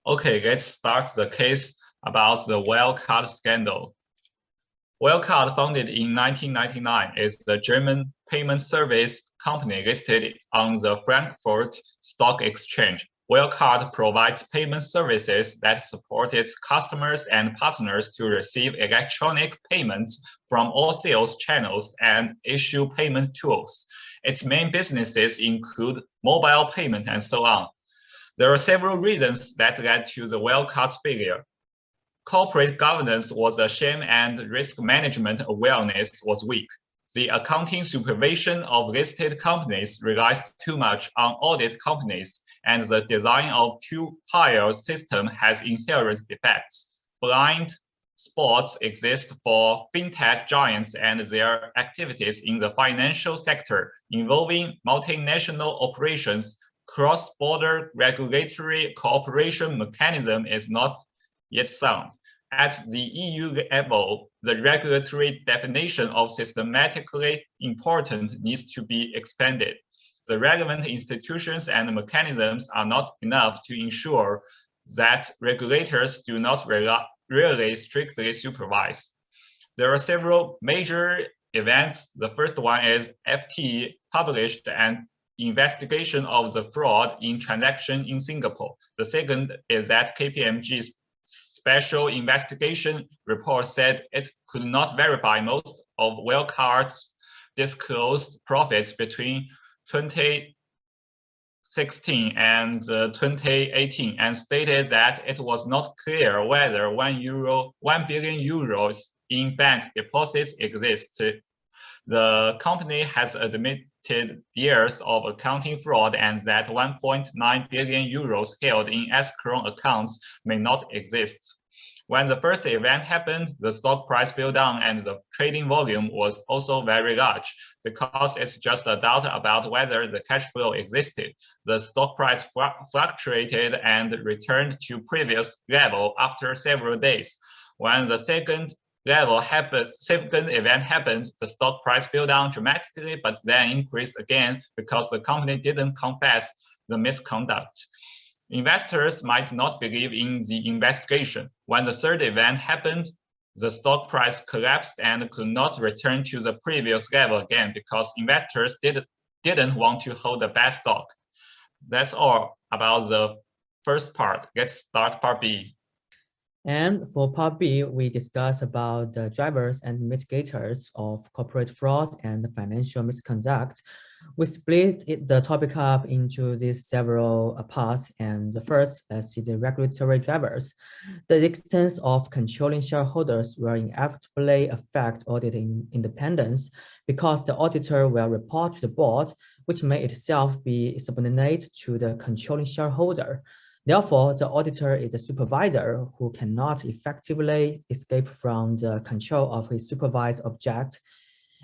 Okay, let's start the case about the wirecard scandal. Wirecard, founded in 1999, is the German payment service company listed on the Frankfurt Stock Exchange. Wirecard provides payment services that support its customers and partners to receive electronic payments from all sales channels and issue payment tools. Its main businesses include mobile payment and so on. There are several reasons that led to the Wirecard's failure. Corporate governance was a shame and risk management awareness was weak. The accounting supervision of listed companies relies too much on audit companies, and the design of two-tier system has inherent defects. Blind spots exist for fintech giants and their activities in the financial sector involving multinational operations. Cross-border regulatory cooperation mechanism is not yet sound. At the EU level, the regulatory definition of systematically important needs to be expanded. The relevant institutions and mechanisms are not enough to ensure that regulators do not really strictly supervise. There are several major events. The first one is FT published an investigation of the fraud in transaction in Singapore. The second is that KPMG's special investigation report said it could not verify most of Wirecard's disclosed profits between 2016 and 2018 and stated that it was not clear whether 1 billion euros in bank deposits existed. The company has admitted years of accounting fraud and that 1.9 billion euros held in escrow accounts may not exist. When the first event happened, the stock price fell down and the trading volume was also very large. Because it's just a doubt about whether the cash flow existed, the stock price fluctuated and returned to previous level after several days. When the second event happened, the stock price fell down dramatically, but then increased again because the company didn't confess the misconduct. Investors might not believe in the investigation. When the third event happened, the stock price collapsed and could not return to the previous level again because investors didn't want to hold the bad stock. That's all about the first part. Let's start part B. And for part B, we discuss about the drivers and mitigators of corporate fraud and financial misconduct. We split the topic up into these several parts. And the first, let's see the regulatory drivers. The extent of controlling shareholders will inevitably affect auditing independence because the auditor will report to the board, which may itself be subordinate to the controlling shareholder. Therefore, the auditor is a supervisor who cannot effectively escape from the control of his supervised object.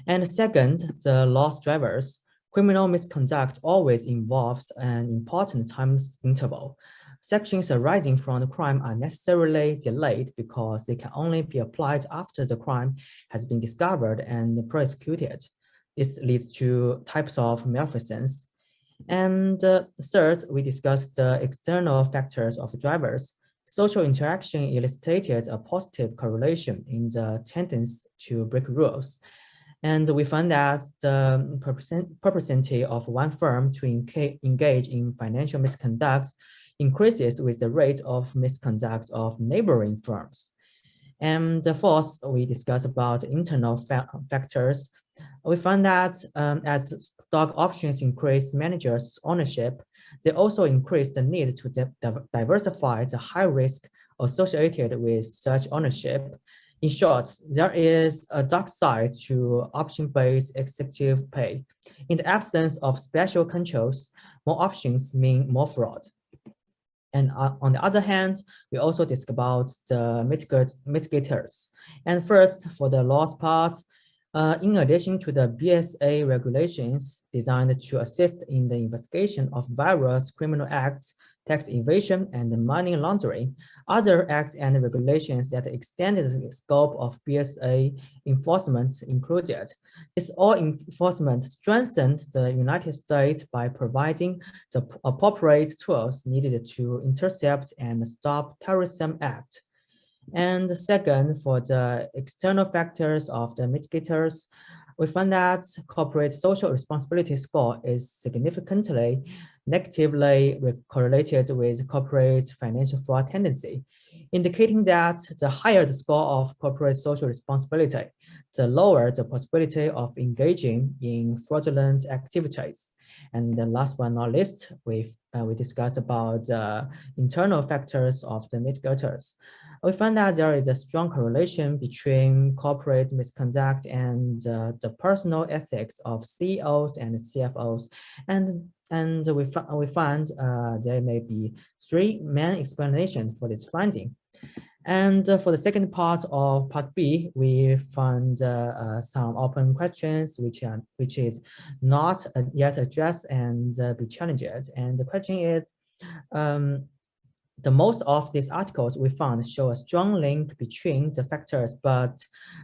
And second, the loss drivers. Criminal misconduct always involves an important time interval. Sections arising from the crime are necessarily delayed because they can only be applied after the crime has been discovered and prosecuted. This leads to types of malfeasance. And third, we discussed the external factors of drivers. Social interaction illustrated a positive correlation in the tendency to break rules. And we found that the propensity of one firm to engage in financial misconduct increases with the rate of misconduct of neighboring firms. And the fourth, we discussed about internal factors. We found that as stock options increase managers' ownership, they also increase the need to diversify the high risk associated with such ownership. In short, there is a dark side to option-based executive pay. In the absence of special controls, more options mean more fraud. And on the other hand, we also discuss about the mitigators. And first, for the loss part, in addition to the BSA regulations designed to assist in the investigation of various criminal acts tax evasion, and money laundering. Other acts and regulations that extended the scope of BSA enforcement included. This all enforcement strengthened the United States by providing the appropriate tools needed to intercept and stop terrorism acts. And second, for the external factors of the mitigators, we found that corporate social responsibility score is significantly negatively correlated with corporate financial fraud tendency, indicating that the higher the score of corporate social responsibility, the lower the possibility of engaging in fraudulent activities. And the last but not least, we discussed about the internal factors of the mitigators. We found that there is a strong correlation between corporate misconduct and the personal ethics of CEOs and CFOs. And we found there may be three main explanations for this finding. And for the second part of part B, we found some open questions which is not yet addressed and be challenged. And the question is, the most of these articles we found show a strong link between the factors, but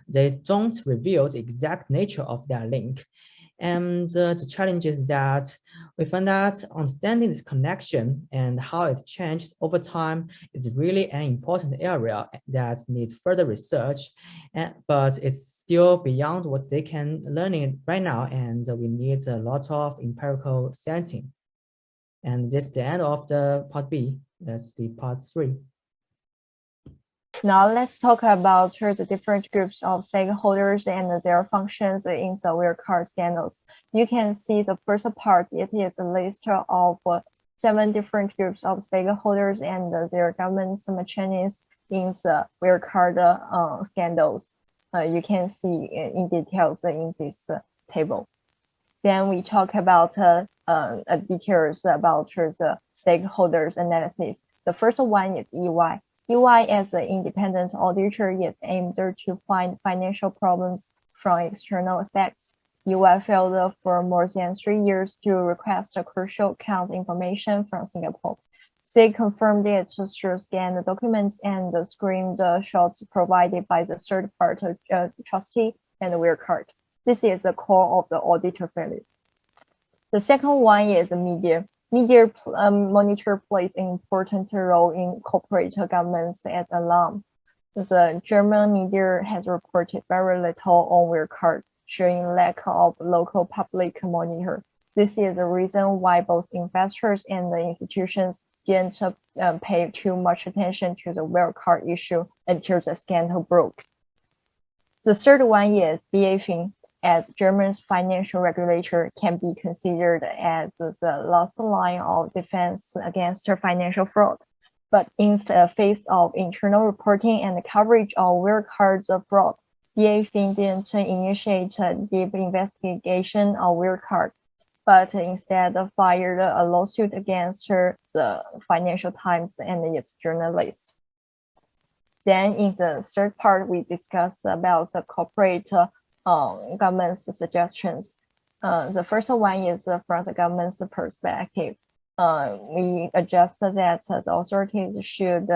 they don't reveal the exact nature of that link. And the challenge is that we found that understanding this connection and how it changes over time is really an important area that needs further research, but it's still beyond what they can learn right now, and we need a lot of empirical setting. And this is the end of the part B. Let's see part 3. Now let's talk about the different groups of stakeholders and their functions in the wirecard scandals. You can see the first part, it is a list of 7 different groups of stakeholders and their governance mechanisms in the wirecard scandals. You can see in details in this table. Then we talk about details about the stakeholders analysis. The first one is EY. EY as an independent auditor is aimed to find financial problems from external aspects. EY failed for more than 3 years to request crucial account information from Singapore. They confirmed it through scanned documents and screened shots provided by the third-party trustee and wirecard. This is the core of the auditor failure. The second one is media. Media monitor plays an important role in corporate governance at alarm. The German media has reported very little on wirecard, showing lack of local public monitor. This is the reason why both investors and the institutions didn't pay too much attention to the wirecard issue until the scandal broke. The third one is BaFin. As Germany's financial regulator can be considered as the last line of defense against financial fraud. But in the face of internal reporting and coverage of wirecard fraud, BaFin didn't initiate a deep investigation of wirecard, but instead fired a lawsuit against the Financial Times and its journalists. Then in the third part, we discuss about the corporate government's suggestions. The first one is from the government's perspective. We adjust that the authorities should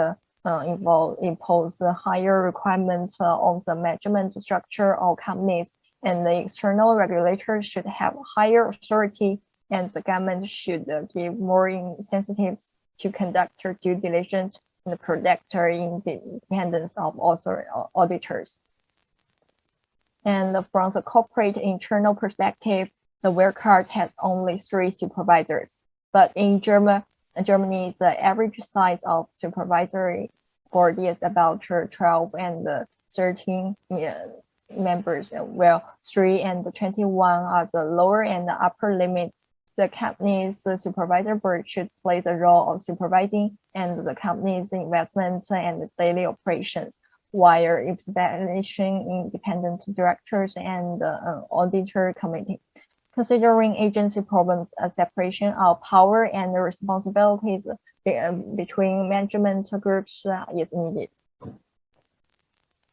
impose higher requirements on the management structure of companies, and the external regulators should have higher authority, and the government should give more incentives to conduct due diligence and protect the independence of auditors. And from the corporate internal perspective, the wirecard has only 3 supervisors. But in Germany, the average size of supervisory board is about 12 and 13 members, while 3 and 21 are the lower and upper limits. The company's supervisor board should play the role of supervising and the company's investments and daily operations, while establishing independent directors and auditor committee. Considering agency problems, a separation of power and responsibilities between management groups is needed.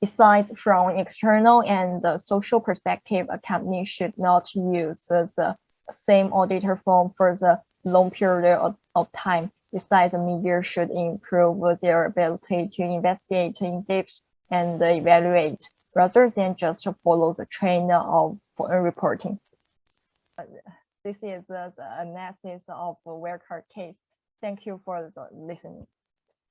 Besides, from external and social perspective, a company should not use the same auditor firm for the long period of time. Besides, the media should improve their ability to investigate in depth and evaluate, rather than just follow the trend of reporting. This is the analysis of the wirecard case. Thank you for listening.